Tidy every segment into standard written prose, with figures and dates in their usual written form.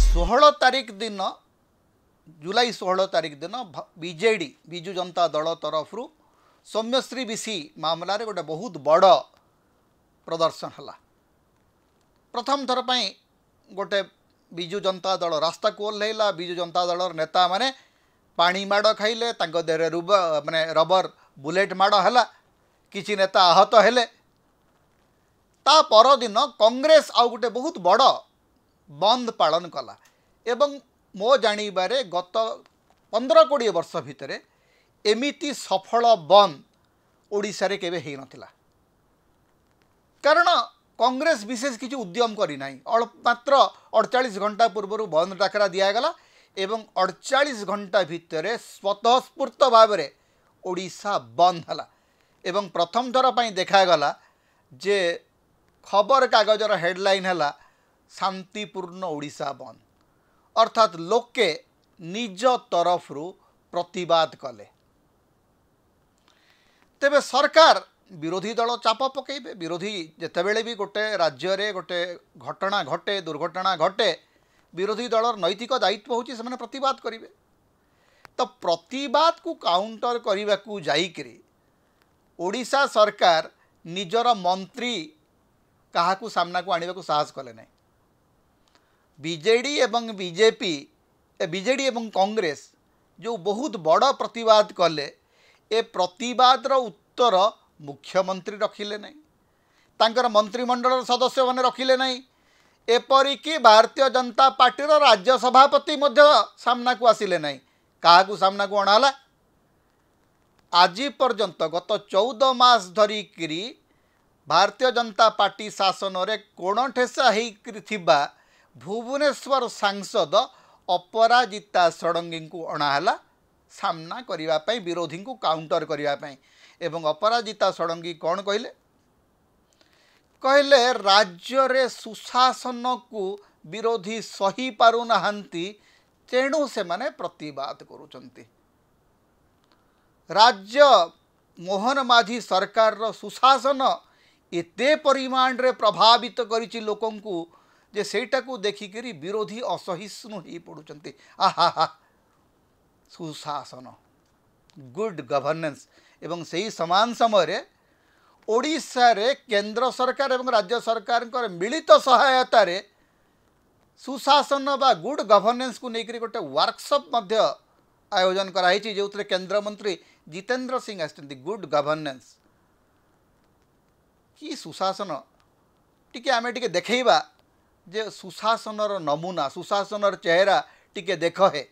षोहल तारिख दिन जुलाई 16 तारिख दिन बीजेडी विजु जनता दल तरफ सौम्यश्री विसी मामलार गोटे बहुत बड़ प्रदर्शन है। प्रथम थर पर गोटे विजु जनता दल रास्ता को ओह्लैला। विजु जनता दल नेता माने पानी माड़ खाइले, देहरे माने रबर बुलेट माड़ है, किसी नेता आहत हेले। ता परदिन कांग्रेस आउ गोटे बहुत बड़ बंद पालन कला एवं मो जानिबारे गत 15-20 वर्ष भितर एमिति सफल बंद ओडिशा रे केबे हेई नथिला। कारण कांग्रेस विशेष किसी उद्यम करी नाही। मात्र 48 घंटा पूर्व बंद डाकरा दिगला एवं 48 घंटा भितर स्वतःस्फूर्त भाव में ओडिशा बंद हला। एवं प्रथम थर पर देखागला जे खबर कागजर हेडलाइन है शांतिपूर्ण ओडिशा बंद, अर्थात लोके निज तरफरु प्रतिवाद कले। तेबे सरकार विरोधी दल चाप पकेबे। विरोधी जितेबेले भी गोटे राज्य रे गोटे घटना घटे, दुर्घटना घटे, विरोधी दलर नैतिक दायित्व होची से प्रतिवाद करेंगे। तो प्रतिवाद को काउंटर करने को जाइकरी ओडिशा सरकार निजर मंत्री कहा सामना को आने को साहस कले नहीं। बीजेडी एवं बीजेडी एवं कांग्रेस जो बहुत बड़ प्रतिवाद कले, ए प्रतिवादर उत्तर मुख्यमंत्री रखिले नहीं, तांकर मंत्रिमंडल सदस्य माने रखिले नहीं, एपरिकी भारतीय जनता पार्टी राज्य सभापति मध्य सामना को आसिले नहीं। क्या सामना को अणाला? आज पर्यंत गत 14 मास धरिकी भारतीय जनता पार्टी शासन रे कोण ठेसा होइथिबा भुवनेश्वर सांसद अपराजिता षडंगी को अणाला सामना करने, विरोधी को काउंटर करने। एवं अपराजिता षडंगी कौन कहले? कहले राज्य रे सुशासन को विरोधी सही पारु नाहंती, तेणु से माने प्रतिवाद करुचंती। राज्य मोहन माझी सरकार रो सुशासन एते परिमाण रे प्रभावित करिछि लोकन को जे सेटा को देखिकरी विरोधी असहिष्णु ही पड़ुचंती। आहा हा, सुशासन, गुड गवर्नेंस। एवं सही समान समय ओडिशा रे केंद्र सरकार एवं राज्य सरकार मिलित सहायता रे सुशासन बा गुड गवर्नेंस को लेकर गोटे वर्कशॉप मध्य आयोजन कराई, जो केंद्र मंत्री जितेंद्र सिंह आसते। गुड गवर्नेंस कि सुशासन टिके आमे टिके देखैबा जे सुशासनर नमूना, सुशासनर चेहरा टिके देख है।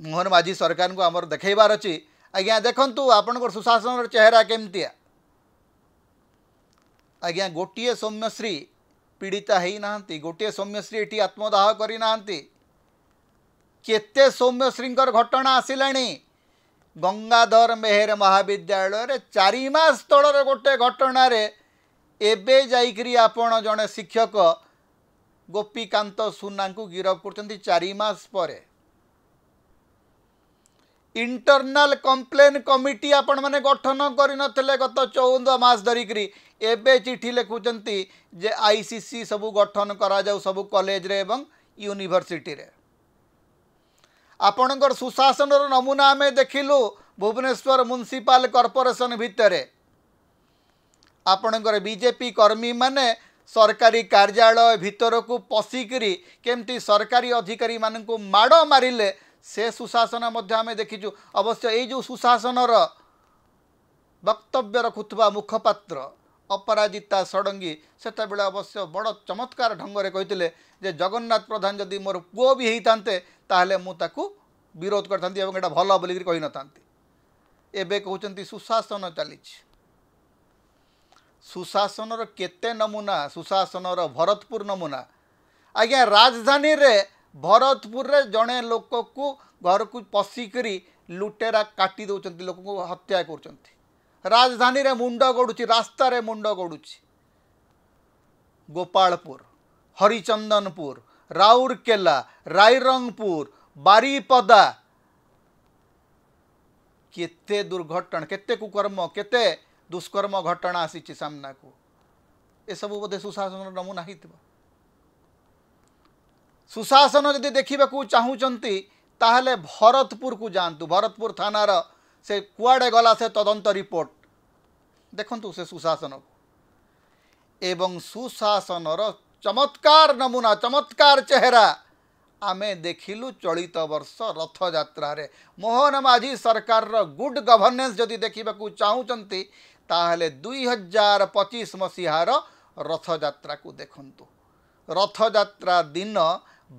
मोहन माझी सरकार को आमर देखैबार अछि। आज्ञा देखंतु आपनकर सुशासनर चेहरा केमतिया। आज्ञा गोटिए सौम्यश्री पीड़िता है नाहंती, गोटिए सौम्यश्री एटी आत्मदाह करी नाहंती। केते सौम्यश्रींकर घटना आसिलाणी। गंगाधर मेहर महाविद्यालय रे 4 मास तलर गोटे घटना रे एबे जाइकरी आपण जने शिक्षक गोपीकांत सुना को गिरफ करचंती 4 मास परे। इंटरनल कंप्लेन कमिटी आपण माने गठन करि नथिले गत 14 मास धरिकरी, एबे चिठी लिखुचंती जे आईसीसी सबु गठन करा जाऊ सबु कॉलेज रे एवं यूनिवर्सिटी रे। आपणकर सुशासन नमूना आमे देखिलु भुवनेश्वर म्युनिसिपल कॉर्पोरेशन भितरे। आपणकर बीजेपी कर्मी माने सरकारी कार्यालय भितर को पशिकरी केमती सरकारी अधिकारी मान को माड़ मारिले, से सुशासन मध्य आमे देखिचु। अवश्य ये जो सुशासनर वक्तव्य रखुवा मुखपात्र अपराजिता षडंगी सेटा बेले अवश्य बड़ चमत्कार ढंग से कहते जे जगन्नाथ प्रधान जदि मोर पुओ भी होता ताहले मु ताकू विरोध करथांती एवं एटा भल बोली कहि नथांती। एबे कहउचंती सुशासन चली। सुशासनर केते नमूना, सुशासनर भरतपुर नमूना। आज्ञा राजधानी रे भरतपुर रे जड़े लोक को घर को पशिकरी लुटेरा काटी दौरान लोक को हत्या कर। राजधानी रे मुंड गड़ुची, रास्ता रे मुंड गड़ुची। गोपालपुर, हरिचंदनपुर, राउरकेला, रायरंगपुर, बारीपदा, केते दुर्घटना, केते कुकर्म, केते दुष्कर्म घटना आसी सामना को ए सब बोधे सुशासन नमूना ही सुशासन जदि देखा चाहूँगी ताहले भरतपुर को जातु भरतपुर थानार से कुआड़े गला से तदंत रिपोर्ट देखंतु से सुशासन को एवं सुशासनर चमत्कार नमूना चमत्कार चेहरा आमे देखिलु चलित वर्ष रथ यात्रा रे मोहन माझी सरकार गुड गवर्नेंस जदि देखा चाहूँगी ताहले 2025 मसीहार रथ यात्रा को देखंतु रथ यात्रा दिन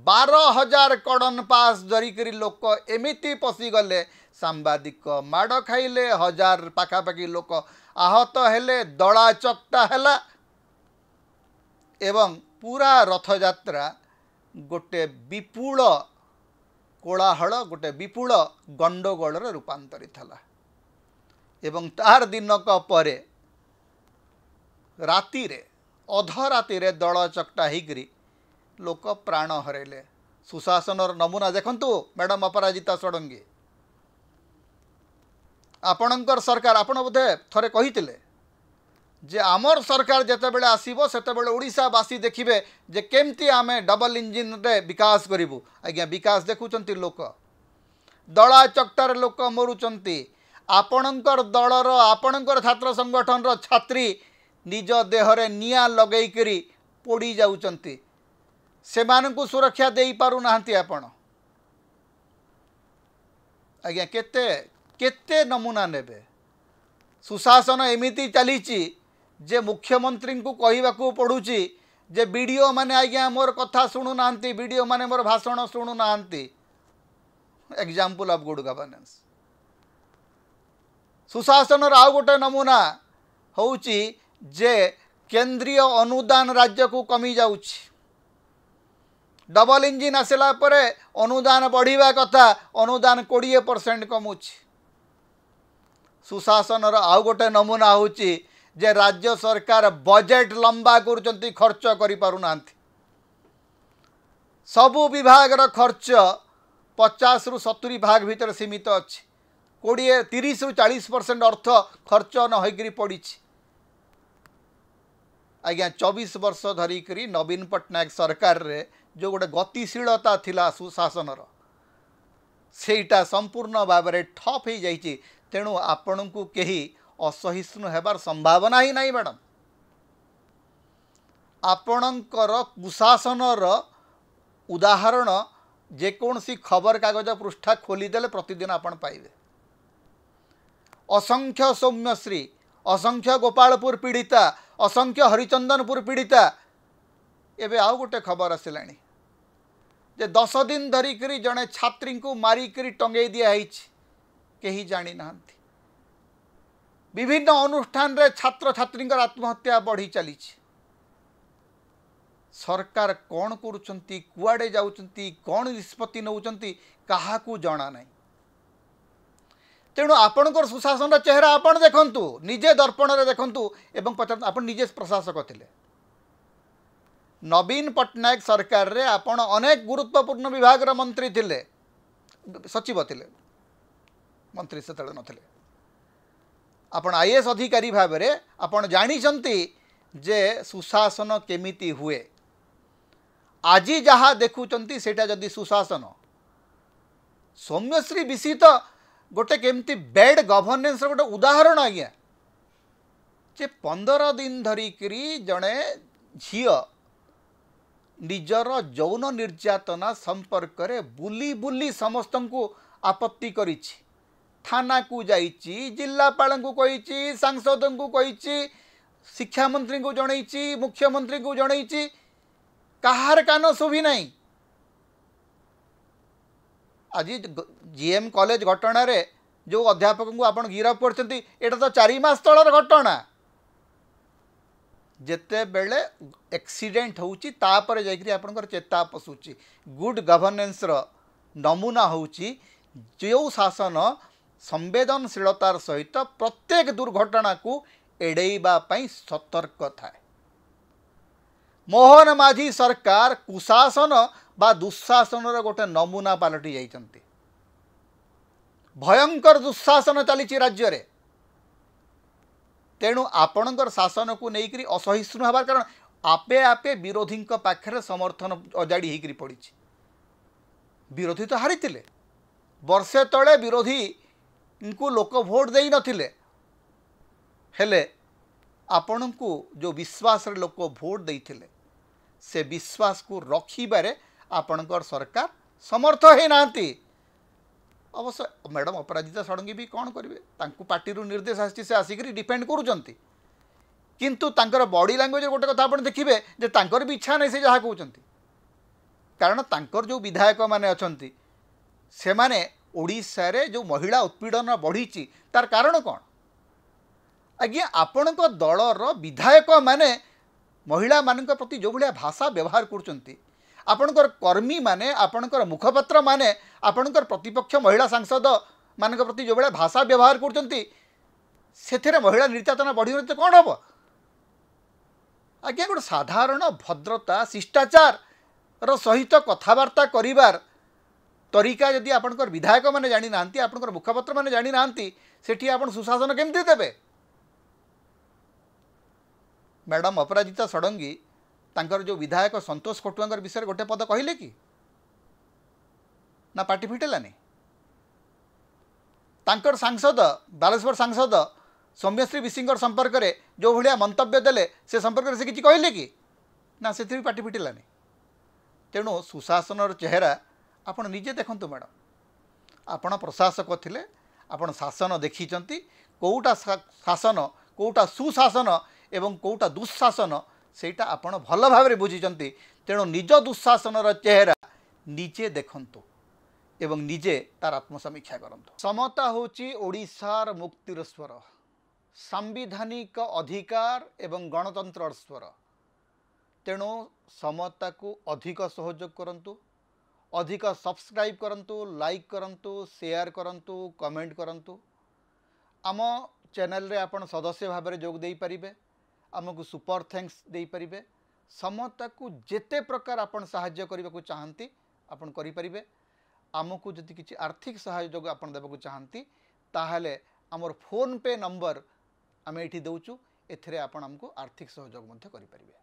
12,000 कड़न पास धरिकी लोक एमिति पशिगले सांबादिक माड़ खाइले 1000 पाखापाखि लोक आहत हेले दला चकटा हैला एवं पूरा रथ यात्रा गोटे विपुल कोलाहल गोटे विपुल गंडगोल रूपांतरित हला एवं तार दिनक परे राति रे अधराति रे दल चकटा होकरी लोक प्राण हरेले सुशासनर नमूना देखंतु मैडम अपराजिता षडंगी आपणकर सरकार आपण बोधे थरे कहितिले जे आमर सरकार जेतेबेले आसीबो सेतेबेले ओडिशावासी देखिबे जे केमती आमे डबल इंजिन रे विकास करिबु आज्ञा विकास देखुचंती लोक दला चकटार लोक मरुचंती आपणकर दलर आपणकर छात्र संगठन रो छात्री निज देहरे निया लगई करी पोड़ी जाउचंती सेमानकु सुरक्षा देई पारु नाहंती आपण आज्ञा केते केते नमूना नेबे सुशासन एमिति चलीची जे मुख्यमंत्री को कहवाकू पड़ुची जे वीडियो माने आज्ञा मोर कथा शुणु नांती वीडियो माने मोर भाषण शुणु नांती एग्जांपल ऑफ गुड गवर्नेंस सुशासन आउ गोटे नमूना होउची जे केंद्रीय अनुदान राज्य को कमी जाउची डबल इंजिन आसला परे अनुदान बढ़िया कथा अनुदान 20% कमुची सुशासन आउ गोटे नमूना होउची जे राज्य सरकार बजेट लंबा करुचंती खर्च करि पारु नांती सबु विभाग रो खर्च 50 रु 70 भाग भीतर सीमित अछि 30 रु 40% अर्थ खर्च न होइकरी पड़ी आज्ञा 24 वर्ष धरिकरी नवीन पट्टनायक सरकार रे जो गोटे गतिशीलता थिला सुशासनर सेटा संपूर्ण भाव में ठप हो जाइए तेणु आपण को कहीं असहिष्णु हेबार संभावना ही नहीं मैडम आपणकर कुशासनर उदाहरण जेकोसी खबर कागज पृष्ठा खोलीदेले प्रतिदिन आपण पाइबे असंख्य सौम्यश्री असंख्य गोपालपुर पीड़िता असंख्य हरिचंदनपुर पीड़िता एबे आउ गोटे खबर आसिलानी जे 10 दिन धरिकरी जड़े छात्री को मारिकरी टंगे दिखाई कहीं जानी नाहंती विभिन्न अनुष्ठान रे छात्र छात्री आत्महत्या बढ़ी चली सरकार कौन करुचंती कुआडे जाउचंती कौन निष्पत्ति नौचंती काहाकू जना नहीं तेणु आपणकर सुशासन चेहरा आपण देखंतु निजे दर्पण रे देखंतु एवं पचार आपण निजे प्रशासक थिले नवीन पट्टनायक सरकार रे आपण अनेक गुरुत्वपूर्ण विभाग रे मंत्री थिले सचिव थिले मंत्री से तळे नथिले आपण आईएएस अधिकारी भाव में आपण जानिचंती जे सुशासन केमिति हुए आज जहाँ देखुचंती सेटा जदि सुशासन सौम्यश्री विषय तो गोटे केमती बैड गवर्नेंस गोटे उदाहरण आज्ञा जे 15 दिन धरिकी जड़े झी निजर यौन निर्यातना संपर्क रे बुली बुली समस्त को आपत्ति करिछि थाना को जाइछि जिलापाल को कही सांसद को कही शिक्षा मंत्री को जनई मुख्यमंत्री को जनई कहार कान शुभी नहीं आज जीएम कॉलेज घटना रे जो अध्यापक को आपण गिरफ करछंती एटा तो 4 मास तलर घटना जेते बेले एक्सीडेंट होउची तापर जाइकरी आपनकर चेता पसुची गुड गवर्नेंस रो नमूना होउची जो शासन संवेदनशीलतार सहित प्रत्येक दुर्घटना को एड़ेबा पई सतर्क थाए मोहन माझी सरकार कुशासन बा दुशासन गोटे नमूना पलटि जाइछंती भयंकर दुशासन चली राज्य रे तेणु आपणकर शासन को लेकर असहिष्णु हबार कारण आपे आपे विरोधी पाखे समर्थन अजाड़ी होकर पड़ी। विरोधी तो हारी वर्षे तले विरोधी को लोक भोट दे नथिले हेले आपण को जो विश्वास रे लोक भोट देइथिले से विश्वास को रखिबारे आपणकर सरकार समर्थ है नांती। अवश्य मैडम अपराजिता षडंगी भी कौन करेंगे तांकु पार्टी निर्देश आसी से आसिक डिपेंड करुँच किंतु तांकर बॉडी लैंग्वेज गोटे कथा आप देखिए जे तांकर भी इच्छा नहीं से जहाँ कहते कारण तांकर जो विधायक माने अछंती से माने ओडिशा रे जो महिला उत्पीड़न बढ़ी तार कारण कौन आज्ञा आपण दलर विधायक माने महिला मान प्रति जो भाया भाषा व्यवहार कर आपणकर कर्मी माने आपणकर मुखपात्र माने आपणकर प्रतिपक्ष महिला सांसद मान प्रति जो भाया भाषा व्यवहार कर महिला निर्यातना बढ़ी तो कौन हम आज्ञा गोटे साधारण भद्रता शिष्टाचार सहित कथबार्ता करिवार तरीका जदि आपणकर विधायक माने जानी नांती आपणकर मुखपात्र माने जानी नांती सेठी आपण सुशासन केमती देबे। मैडम अपराजिता षडंगी तांकर जो विधायक संतोष कटुआंकर विषय गोटे पद कहले कि ना पार्टी फिटेलानी तांकर सांसद बालेश्वर सांसद सौम्यश्री विसिंगर संपर्क में जो भाया मंतव्य देले से संपर्क से किसी कहले कि ना से पार्टी फिटेलानी। तेणु सुशासन चेहरा आपण निजे देखंतु मैडम आपण प्रशासक थिले आपण शासन देखिचंती कोउटा शासन कोउटा सुशासन एवं कोउटा दुशासन सेटा आपण भल भाव बुझीचंती। तेणु निज दुशासन चेहरा निजे देखंतु एवं निजे तार आत्मसमीक्षा करंतु। समता होची ओडिशार मुक्तिर स्वर सांविधानिक अधिकार एवं गणतंत्र स्वर। तेणु समता को अधिक सहयोग करंतु अधिक सब्सक्राइब करंतु लाइक करंतु शेयर करंतु कमेंट करंतु। आम चैनल रे आपण सदस्य भाव में जोग दे पारिबे आमको सुपर थैंक्स दे पारिबे समता को जेते प्रकार आपण सहाय्य करने को चाहती आपण करि परिबे। आमको जदि किसी आर्थिक सहयोग आपण देबा को चाहती ताहले आमर फोन पे नंबर आम ये दौचु एथिरे आपण आमको आर्थिक सहयोग मध्य करि परिबे।